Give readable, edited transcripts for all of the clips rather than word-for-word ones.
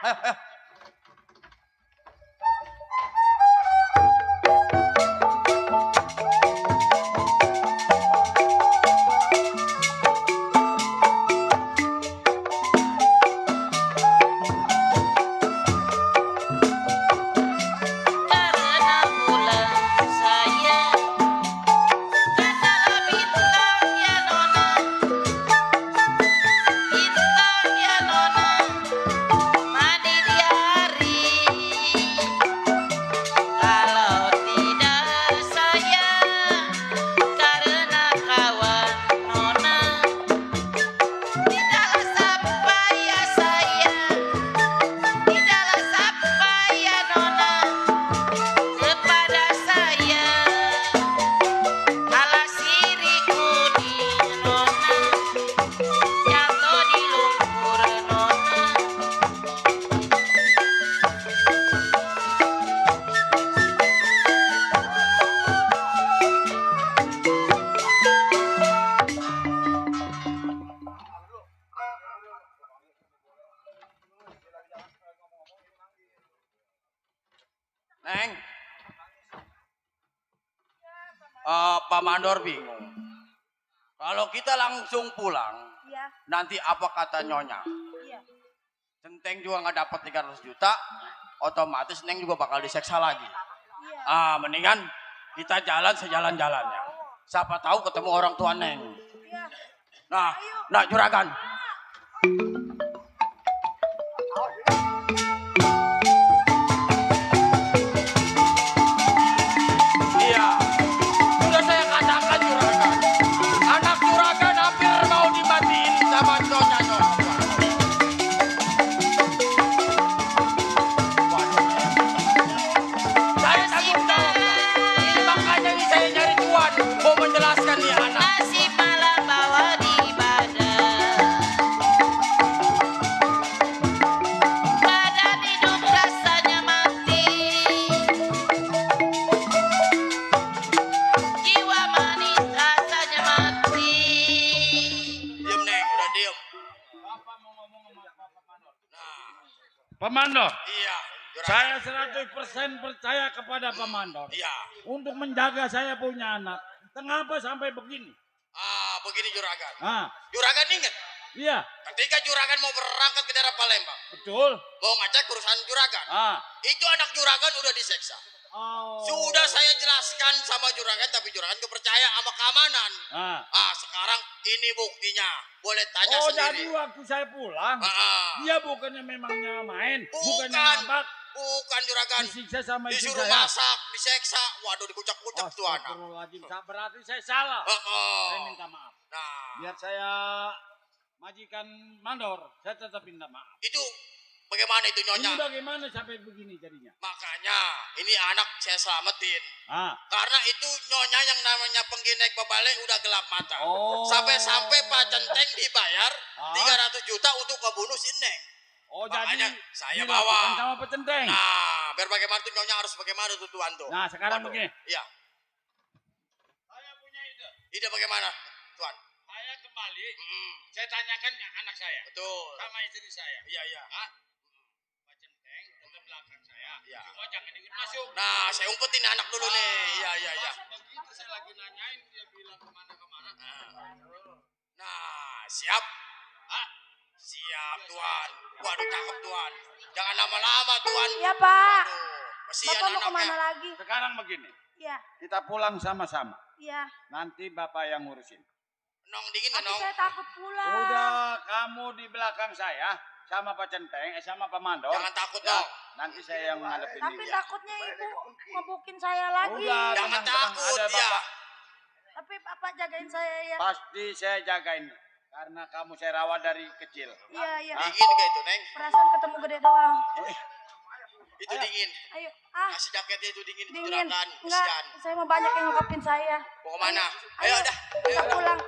Ayo, ayo. Neng, Pak Mandor bingung. Kalau kita langsung pulang, Iya. nanti apa kata Nyonya? Iya. Centeng juga nggak dapat 300 juta, otomatis Neng juga bakal diseksa lagi. Iya. Mendingan kita jalan sejalan-jalannya. Siapa tahu ketemu orang tua Neng. Iya. Nah Juragan. Iya, sudah saya katakan Juragan. Anak Juragan hampir mau dimatiin sama Nyonya. Saya tanggung jawab. Makanya ini saya nyari tuan mau menjelaskan nih anak. Masih malam bawa di badan. Badan hidup rasanya mati. Jiwa manis rasanya mati. Diam Neng, udah diam. Bapak mau ngomong sama Bapak Mandor. Nah, Pak Mandor, iya. Juragan. saya 100% percaya kepada Pak Mandor. Iya. Untuk menjaga saya punya anak. Kenapa sampai begini? Begini Juragan. Juragan ingat? Iya, Ketika Juragan mau berangkat ke daerah Palembang, betul. mau ngajak urusan Juragan. Itu anak Juragan udah diseksa. Oh. Sudah saya jelaskan sama Juragan, tapi Juragan gak percaya sama keamanan. Sekarang ini buktinya. Boleh tanya Oh, sendiri. jadi waktu saya pulang, dia bukannya memangnya main, bukannya Bukan. ngambak, Bukan Juragan. disiksa sama istri Disuruh saya. masak, diseksa. Waduh, dikucak-kucak tuh anak. Astagfirullahaladzim, berarti saya salah. Saya minta maaf. Nah, Biar saya majikan Mandor, saya tetap minta maaf. itu bagaimana itu Ini Nyonya? bagaimana sampai begini jadinya? Makanya ini anak saya selamatin. Ah, Karena itu Nyonya yang namanya pengginek bebale udah gelap mata. Oh. Sampai-sampai Pak Centeng dibayar Ah. 300 juta untuk membunuh si Neng. oh Makanya jadi saya dilakukan bawa. sama pecenteng. Nah, biar bagaimana tuh Nyonya harus bagaimana tuh Tuan tuh. Nah, sekarang Waduh. begini. Iya. Saya punya ide. Ide bagaimana Tuan? Saya kembali, saya tanyakan anak saya Betul. sama istri saya. Iya, iya. Pak Centeng ke belakang saya. Iya. Cuma jangan ikut masuk. Nah, saya umpetin anak dulu nih. Iya, iya, iya. Pas begitu saya lagi nanyain, dia bilang kemana-kemana. Nah, siap. Siap Tuan. Waduh, cakep Tuan. Jangan lama-lama Tuan. Iya, Pak. Waduh, kasihan Bapak mau anaknya. kemana lagi? Sekarang begini, Iya. kita pulang sama-sama. Iya. Nanti Bapak yang ngurusin. Nong dingin kan Tapi Nong? saya takut pulang. Udah, kamu di belakang saya sama Pak Centeng, sama Pak Mandor. Jangan takut Ya, Nong. nanti saya yang ngadepin Tapi dia. takutnya ibu ngebukin saya lagi. Udah, Jangan tenang-tenang, takut ada ya. Bapak. Tapi Bapak jagain saya ya. Pasti saya jagain. Karena kamu saya rawat dari kecil. Iya, iya. Dingin gak itu Neng? Perasaan ketemu gede doang. Itu dingin. Ayo, Kasih jaketnya itu dingin. Itu dingin. Juragan. Enggak, Kasihan. saya mau banyak yang ngekapin saya. Mau kemana? Ayo, Ayo dah. kita pulang.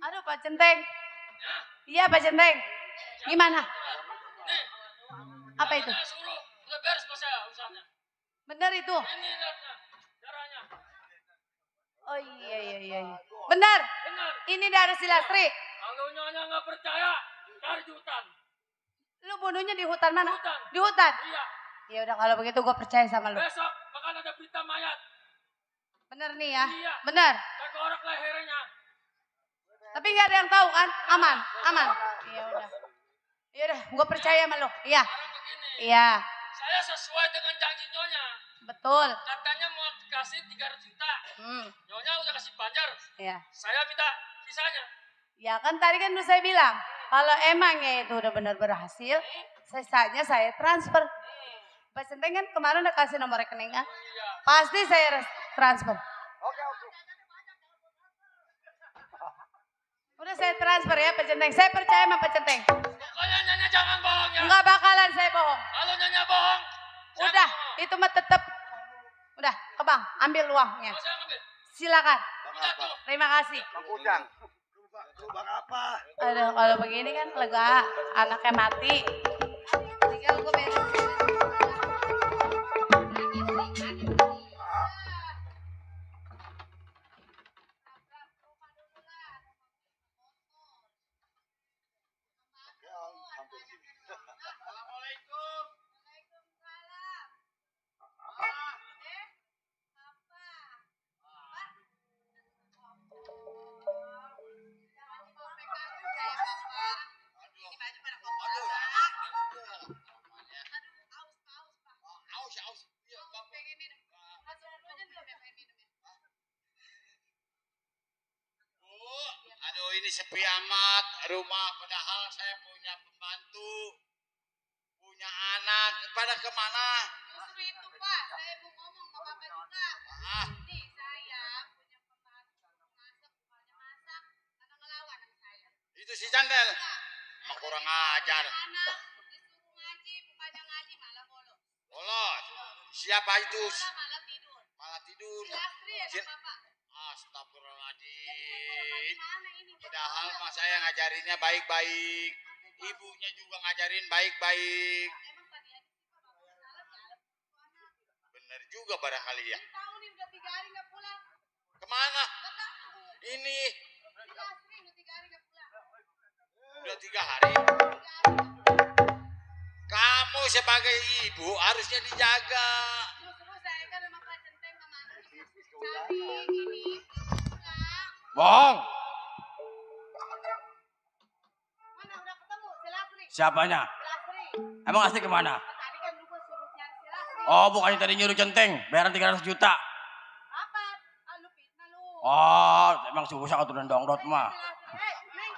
Aduh Pak Centeng. Iya Pak Centeng. Gimana? Apa itu? Suruh, udah beres pas saya urusannya. Benar itu? Ini lihatnya, darahnya. Oh iya. Benar. Benar. Ini dari si Lastri. Kalau nyonya nggak percaya, cari di hutan. Lu bunuhnya di hutan mana? Hutan. Di hutan. Iya. Ya udah kalau begitu gue percaya sama lu. Besok bakal ada berita mayat. Bener nih ya. Iya. Bener. Saya korek lehernya. Tapi nggak ada yang tahu kan? Aman. Iya udah. Ya udah, gue percaya sama lu. Iya. Sekarang begini. Iya. Saya sesuai dengan janji nyonya. Betul. Katanya mau dikasih 300 juta. Nyonya udah kasih Banjar. Iya. Saya minta sisanya. Ya kan tadi kan udah saya bilang, kalau emangnya itu udah benar berhasil, sisanya saya transfer. Pak Centeng kan kemarin udah kasih nomor rekeningnya. Iya. Pasti saya transfer. Udah saya transfer ya Pak Centeng. Saya percaya sama Pak Centeng. Pokoknya nyonya jangan bohong ya. Enggak bakalan saya bohong. Kalau nyonya bohong, saya Udah, nggak mau. itu mah tetap. Udah, ke bang, ambil uangnya. Mau saya ngambil. Silakan. Udah tuh. Terima kasih. Bang Ujang. Lubang apa? Aduh, kalau begini kan lega, anaknya mati. Tinggal gue beres. Assalamualaikum. Aduh ini sepi amat rumah, padahal saya punya pembantu, punya anak, pada kemana? Justru itu Pak, saya mau ngomong sama Bapak juga. Ah, Nih saya punya pembantu masak, bukannya masak, karena ngelawan sama saya. itu si Candel. Emang kurang ajar. Anak disuruh ngaji, bukannya ngaji malah bolos. Bolos. Siapa itu? Malah tidur. Malah tidur. Lastri ya Si- Bapak. Astagfirullahaladzim. Padahal mas saya ngajarinnya baik-baik. Ibunya juga ngajarin baik-baik. Emang tadi aja sih Pak, Bapak salah ya. Bener juga barangkali ya. Tahu nih udah 3 hari nggak pulang. Kemana? Nggak tahu. Ini Lastri udah 3 hari nggak pulang. udah 3 hari. 3 hari. Kamu sebagai ibu harusnya dijaga. Justru saya kan sama Pak Centeng kemarin cari ini. Pulang. Bohong. Mana udah ketemu si Lastri? Siapanya? Lastri. Emang asli kemana? Tadi kan lu gua suruh nyari si Lastri. Oh, bukannya tadi nyuruh Centeng, bayaran 300 juta. Apa? Ah, lu fitnah lu. Oh, emang susah aturan dongdot mah. Hei, Neng.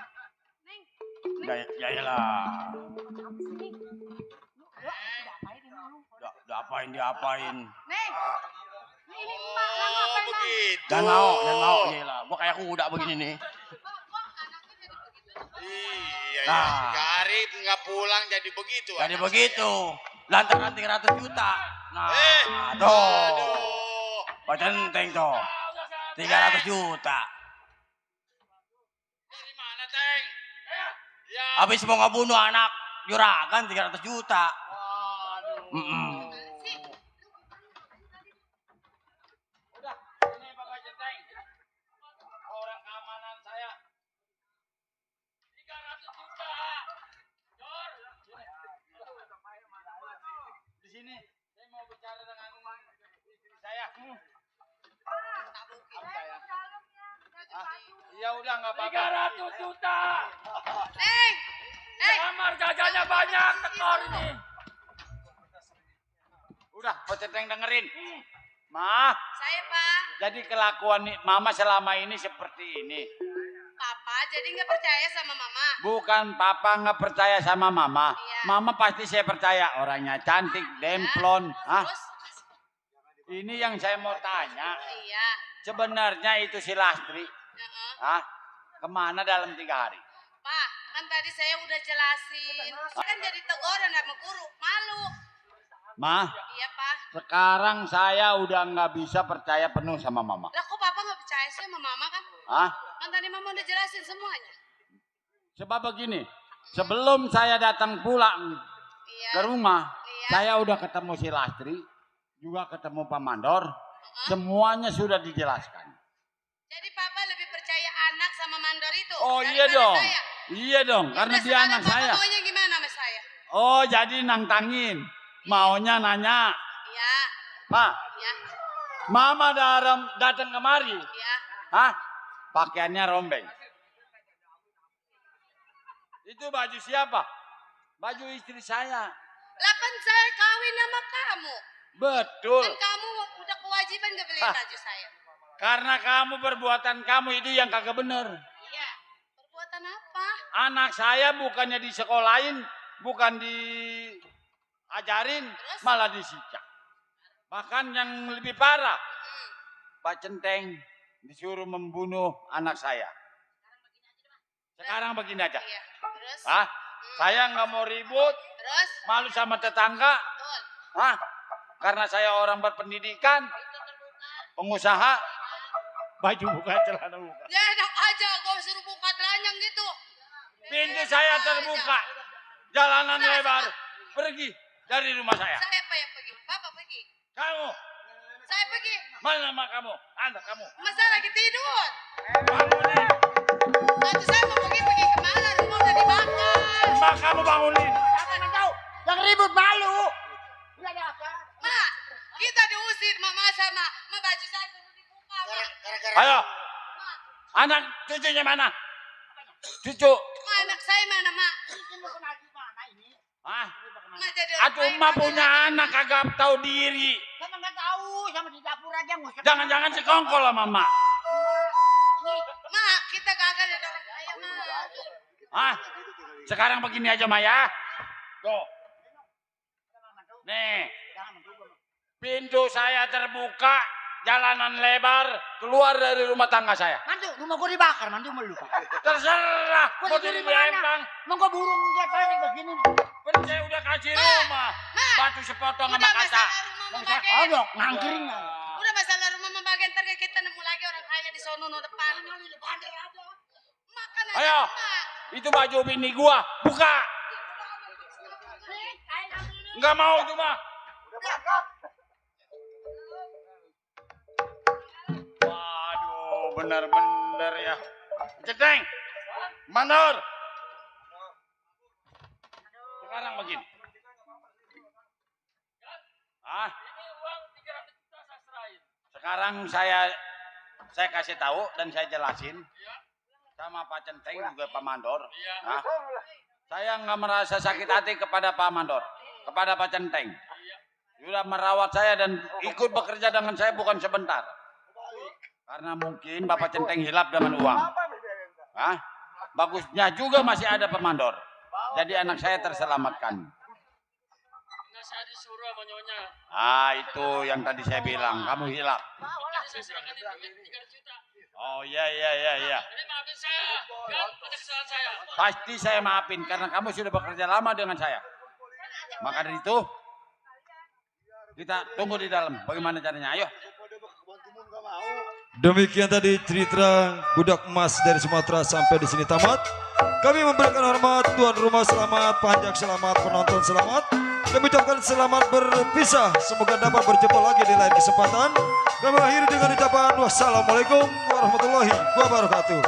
Neng. Ya iyalah. Apa sih, Neng? Lu udah apain emang lu? Udah diapain. Neng. Ini emak lah ngapain lah? Begitu. Jangan mau. Iyalah, gua kayak kuda begini nih. Kok anaknya jadi begitu? Iya, Nah. ya. 3 hari nggak pulang jadi begitu. Jadi anak begitu. Lantaran 300 juta. Nah, saya. tuh. Aduh. Pak Centeng tuh. 300 juta. Dari mana, Teng? Ya. Habis mau ngebunuh anak juragan 300 juta. Waduh. Udah, ini Bapak Centeng. Orang keamanan saya. 300 juta. Jor. Di sini saya mau bicara dengan istri saya. Ya udah nggak apa-apa. 300 juta. Neng. Neng. Kamar jajannya banyak tekor ini. Udah, Pak Centeng dengerin. Ma, Saya Pak. jadi kelakuan Mama selama ini seperti ini. Papa jadi nggak percaya sama Mama. Bukan Papa nggak percaya sama Mama. Iya. Mama pasti saya percaya. Orangnya cantik, demplon. Hah? Terus? Ini yang saya mau tanya. Iya. Sebenarnya itu si Lastri. Heeh. Hah? Kemana dalam 3 hari? Pak, kan tadi saya udah jelasin. Kan jadi teguran sama guru. Malu. Ma, Iya Pak. sekarang saya udah nggak bisa percaya penuh sama Mama. Lah kok Papa nggak percaya sih sama Mama kan? Ah, Kan tadi mama udah jelasin semuanya. sebab begini, sebelum saya datang pulang Iya. ke rumah, Iya. saya udah ketemu si Lastri, juga ketemu Pak Mandor, semuanya sudah dijelaskan. Jadi papa lebih percaya anak sama mandor itu Oh iya daripada dong, saya. iya dong, Ya karena udah, dia sekarang anak papa saya. maunya gimana sama saya? Oh jadi nantangin, maunya nanya, Iya. Pak, Ya. Mama datang kemari, Ya. hah? Pakaiannya rombeng. Itu baju siapa? Baju istri saya. Lah kan saya kawin sama kamu. Betul. Kan kamu udah kewajiban gak beliin baju saya. Karena kamu perbuatan kamu itu yang kagak bener. Iya. Perbuatan apa? Anak saya bukannya disekolahin, bukan diajarin, Terus? malah disiksa. Bahkan yang lebih parah, Pak Centeng disuruh membunuh anak saya. Sekarang begini aja. Iya. Terus? Hah? Saya nggak mau ribut, Terus? malu sama tetangga. Betul. Hah? Karena saya orang berpendidikan, pengusaha, baju buka, celana buka. Ya enak aja kau suruh buka telanjang gitu. Pintu Enak saya aja. terbuka, jalanan lebar, pergi dari rumah saya. Saya apa yang pergi? Bapak pergi. Kamu, Saya pergi. mana nama kamu? Anak kamu. Masa lagi tidur? Bangunin, Nanti saya mau pergi kemana? Rumah udah dibakar. mak kamu bangunin. Yang ribut malu. Ma, kita diusir mama sama baju saya suruh dibuka. Ma. Gara-gara Ayo, Ma, anak cucunya mana? Cucu. Ma, anak saya mana, Ma? Hah? Ma jadi Aduh, orang emak baik, punya Ma. anak kagak tahu diri. Sama nggak tahu, sama di dapur aja ngusir. Jangan-jangan sekongkol sama mak. Ma, kita gagal jadi orang kaya, Ma. Hah? Sekarang begini aja, Maya. Tuh. Nih, pintu saya terbuka, jalanan lebar, keluar dari rumah tangga saya. Mantu, rumah gua dibakar, mantu mau lupa. Terserah, Gua mau dicuri di Lembang. Mau gua burung lihat paling begini. Kan saya udah kasih rumah, batu sepotong sama Udah kaca. masalah rumah membagian. Ayo, ngangkring. Udah masalah rumah membagian, ntar kita nemu lagi orang kaya di sono no depan. Makan aja, Ayo. Ma. Itu baju bini gua, buka. Nggak mau itu mah. Waduh, bener-bener ya. Ceteng, Mandor. Sekarang begini. Ah, sekarang saya kasih tahu dan saya jelasin sama Pak Centeng juga Pak Mandor. Nah, saya nggak merasa sakit hati kepada Pak Mandor, kepada Pak Centeng. Sudah merawat saya dan ikut bekerja dengan saya bukan sebentar. Karena mungkin Bapak Centeng hilap dengan uang. Hah? Bagusnya juga masih ada Pak Mandor. Jadi anak saya terselamatkan. Saya disuruh sama nyonya. Ah, itu yang tadi saya bilang, kamu hilap. Saya serahkan duit 3 juta. Oh iya. Ini maafin saya. Kan ada kesalahan saya. Pasti saya maafin karena kamu sudah bekerja lama dengan saya. Maka dari itu kita tunggu di dalam. Bagaimana caranya? Ayo. Demikian tadi cerita budak emas dari Sumatera sampai di sini tamat. Kami memberikan hormat tuan rumah selamat, panjang selamat, penonton selamat. Kami ucapkan selamat berpisah. Semoga dapat berjumpa lagi di lain kesempatan. Kami akhiri dengan ucapan wassalamualaikum warahmatullahi wabarakatuh.